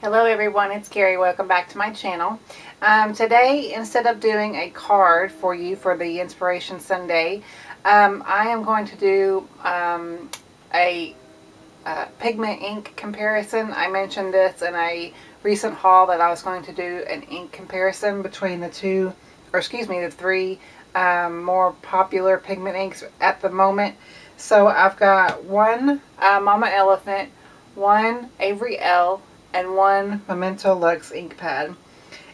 Hello everyone, it's Carrie. Welcome back to my channel. Today, instead of doing a card for you for the Inspiration Sunday, I am going to do a pigment ink comparison. I mentioned this in a recent haul that I was going to do an ink comparison between the three more popular pigment inks at the moment. So I've got one Mama Elephant, one Avery Elle, and one Memento Luxe ink pad.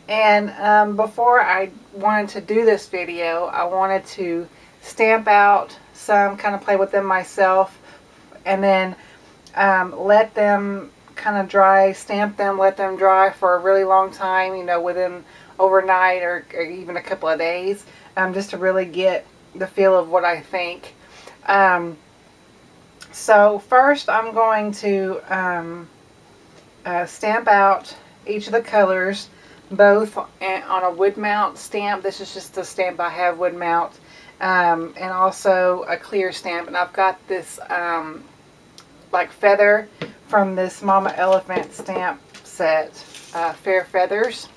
And before I wanted to do this video, I wanted to stamp out some, kind of play with them myself, and then let them kind of dry, stamp them, let them dry for a really long time, you know, within overnight or even a couple of days, just to really get the feel of what I think. So first I'm going to stamp out each of the colors, both on a wood mount stamp. This is just the stamp I have, wood mount, and also a clear stamp. And I've got this like feather from this Mama Elephant stamp set, Fair Feathers.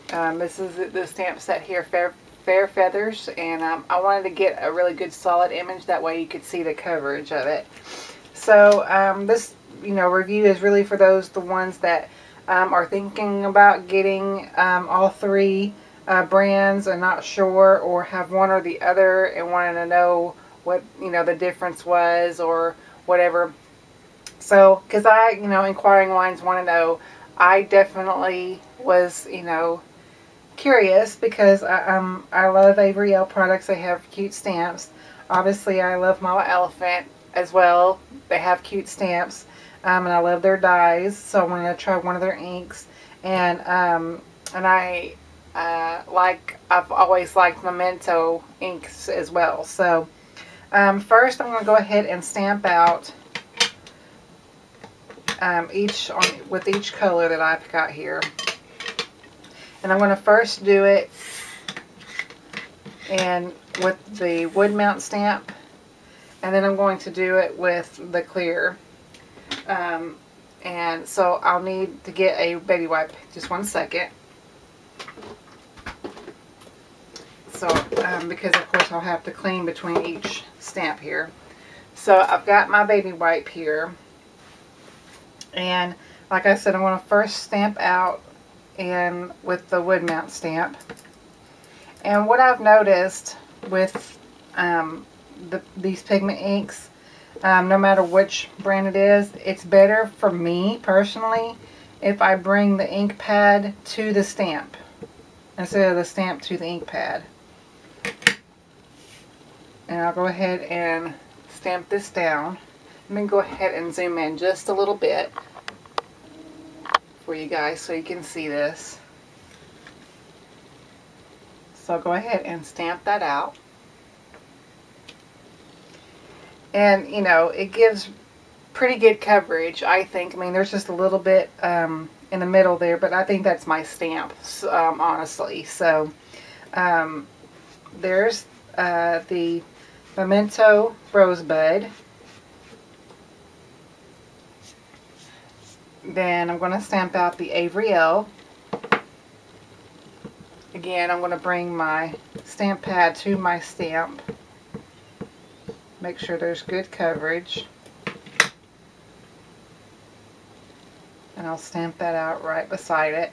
This is the stamp set here, Fair Feathers, and I wanted to get a really good solid image, that way you could see the coverage of it. So this review is really for the ones that are thinking about getting all three brands and not sure, or have one or the other and wanting to know what the difference was or whatever. So because inquiring minds want to know, I definitely was curious, because I love Avery Elle products. They have cute stamps. Obviously I love Mama Elephant as well. They have cute stamps. And I love their dyes, so I wanted to try one of their inks. And I've always liked Memento inks as well. So first I'm going to go ahead and stamp out with each color that I've got here. And I'm going to first do it with the wood mount stamp, and then I'm going to do it with the clear. And so I'll need to get a baby wipe. Just one second. So, because of course I'll have to clean between each stamp here. So I've got my baby wipe here. And like I said, I'm going to first stamp out with the wood mount stamp. And what I've noticed with these pigment inks, no matter which brand it is, it's better for me personally if I bring the ink pad to the stamp instead of the stamp to the ink pad. And I'll go ahead and stamp this down. Let me go ahead and zoom in just a little bit for you guys so you can see this. So I'll go ahead and stamp that out. And, it gives pretty good coverage, I think. I mean, there's just a little bit in the middle there, but I think that's my stamp, honestly. So, there's the Memento Rosebud. Then I'm going to stamp out the Avery Elle. Again, I'm going to bring my stamp pad to my stamp. Make sure there's good coverage. And I'll stamp that out right beside it.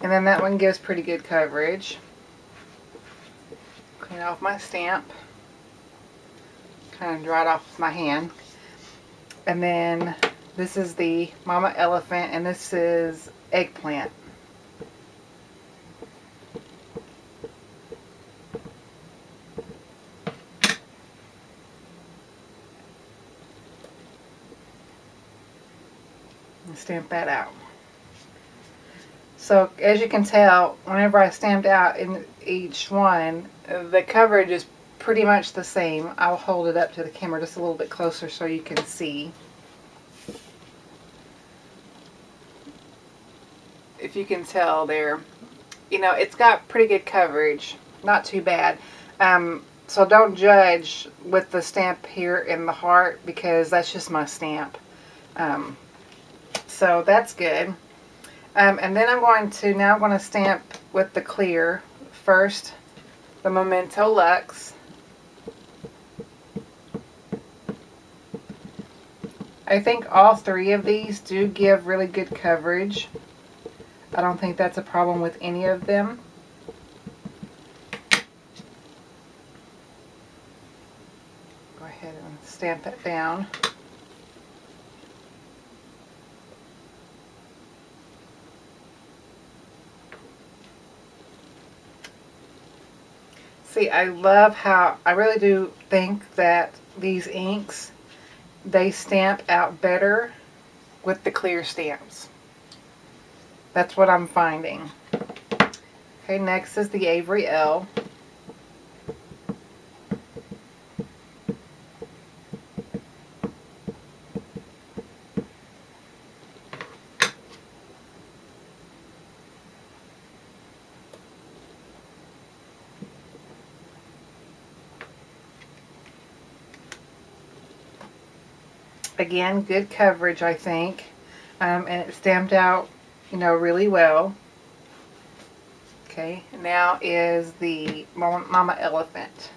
And then that one gives pretty good coverage. Clean off my stamp. Kind of dry it off with my hand. And then this is the Mama Elephant, and this is Eggplant. Stamp that out. So as you can tell, whenever I stamped out in each one, the coverage is pretty much the same. I'll hold it up to the camera just a little bit closer so you can see. If you can tell there, it's got pretty good coverage, not too bad. So don't judge with the stamp here in the heart, because that's just my stamp. So that's good. And then I'm going to stamp with the clear. First, the Memento Luxe. I think all three of these do give really good coverage. I don't think that's a problem with any of them. Go ahead and stamp that down. See, I love how, I really do think that these inks, they stamp out better with the clear stamps. That's what I'm finding. Okay, next is the Avery Elle. Again, good coverage, I think. And it stamped out, you know, really well. Okay, now is the Mama Elephant.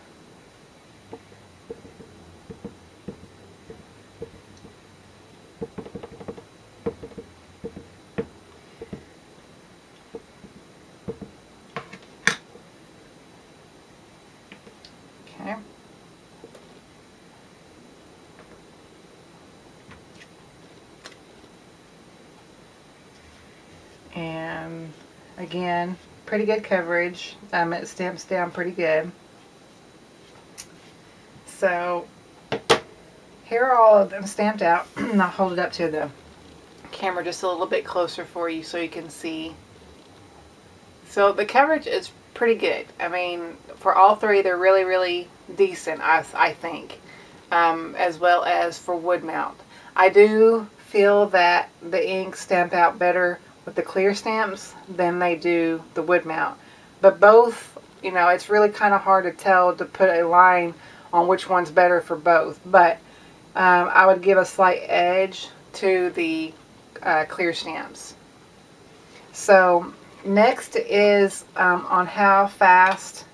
Okay. And again, pretty good coverage. It stamps down pretty good. So here are all of them stamped out. I'll hold it up to the camera just a little bit closer for you so you can see. So the coverage is pretty good. I mean, for all three, they're really, really decent, I think, as well as for wood mount. I do feel that the inks stamp out better with the clear stamps than they do the wood mount. But both, you know, it's really kind of hard to tell, to put a line on which one's better for both. But I would give a slight edge to the clear stamps. So next is on how fast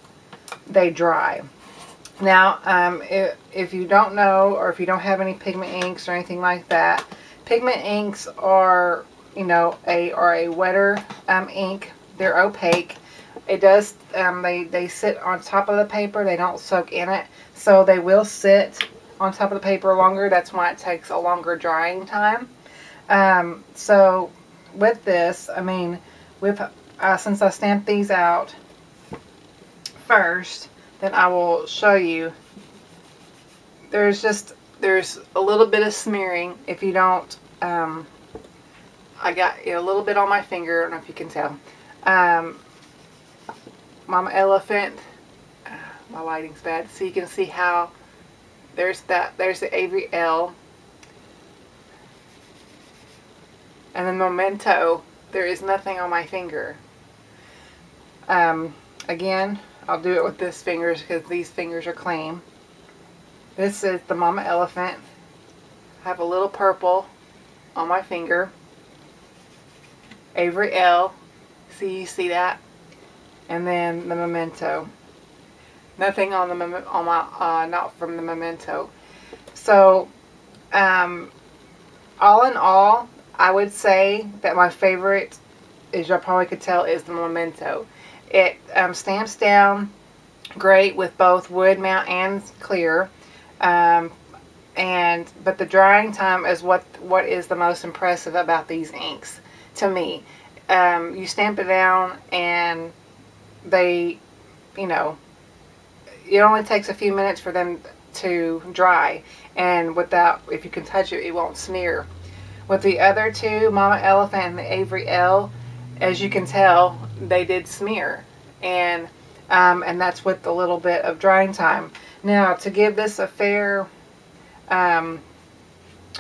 they dry. Now, if you don't know, or if you don't have any pigment inks or anything like that, pigment inks are, you know, a wetter ink. They're opaque. It does, they sit on top of the paper. They don't soak in it. So they will sit on top of the paper longer. That's why it takes a longer drying time. So with this, I mean, with since I stamped these out first, then I will show you. There's a little bit of smearing if you don't. I got a little bit on my finger. I don't know if you can tell. Mama Elephant. My lighting's bad, so you can see how there's the Avery Elle, and then Memento. There is nothing on my finger. Again, I'll do it with this fingers because these fingers are clean. This is the Mama Elephant. I have a little purple on my finger. Avery Elle. You see that? And then the Memento. Nothing on the not from the Memento. So, all in all, I would say that my favorite, as you probably could tell, is the Memento. It stamps down great with both wood mount and clear, but the drying time is what is the most impressive about these inks to me. You stamp it down and they, you know, it only takes a few minutes for them to dry, and if you can touch it, it won't smear. With the other two, Mama Elephant and the Avery Elle, as you can tell, they did smear, and that's with a little bit of drying time. Now, to give this a fair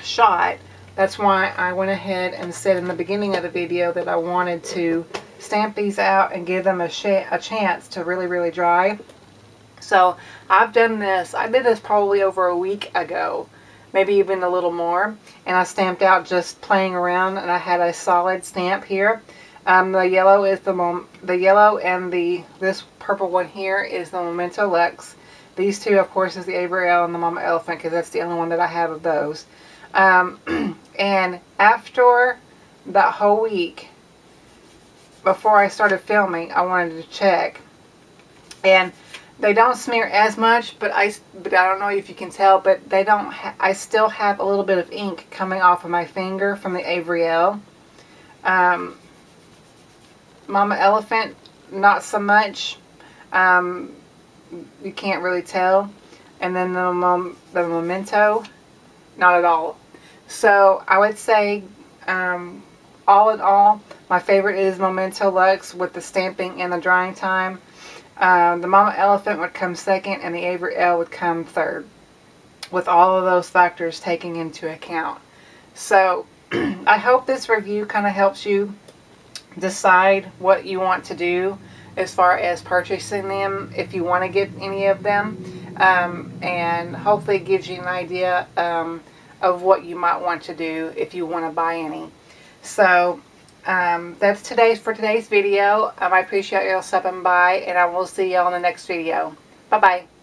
shot, that's why I went ahead and said in the beginning of the video that I wanted to stamp these out and give them a chance to really, really dry. So I've done this. I did this probably over a week ago. maybe even a little more. And I stamped out just playing around, and I had a solid stamp here. The yellow is the yellow, and this purple one here is the Memento Luxe. These two, of course, is the Avery Elle and the Mama Elephant, because that's the only one that I have of those. And after that whole week, before I started filming, I wanted to check, and they don't smear as much, but I don't know if you can tell, but they don't. I still have a little bit of ink coming off of my finger from the Avery Elle. Mama Elephant, not so much. You can't really tell. And then the Memento, not at all. So I would say, all in all, my favorite is Memento Luxe with the stamping and the drying time. The Mama Elephant would come second, and the Avery Elle would come third, with all of those factors taken into account. So I hope this review kind of helps you decide what you want to do as far as purchasing them, if you want to get any of them, and hopefully it gives you an idea of what you might want to do if you want to buy any. So that's for today's video. I appreciate y'all stopping by, and I will see y'all in the next video. Bye bye.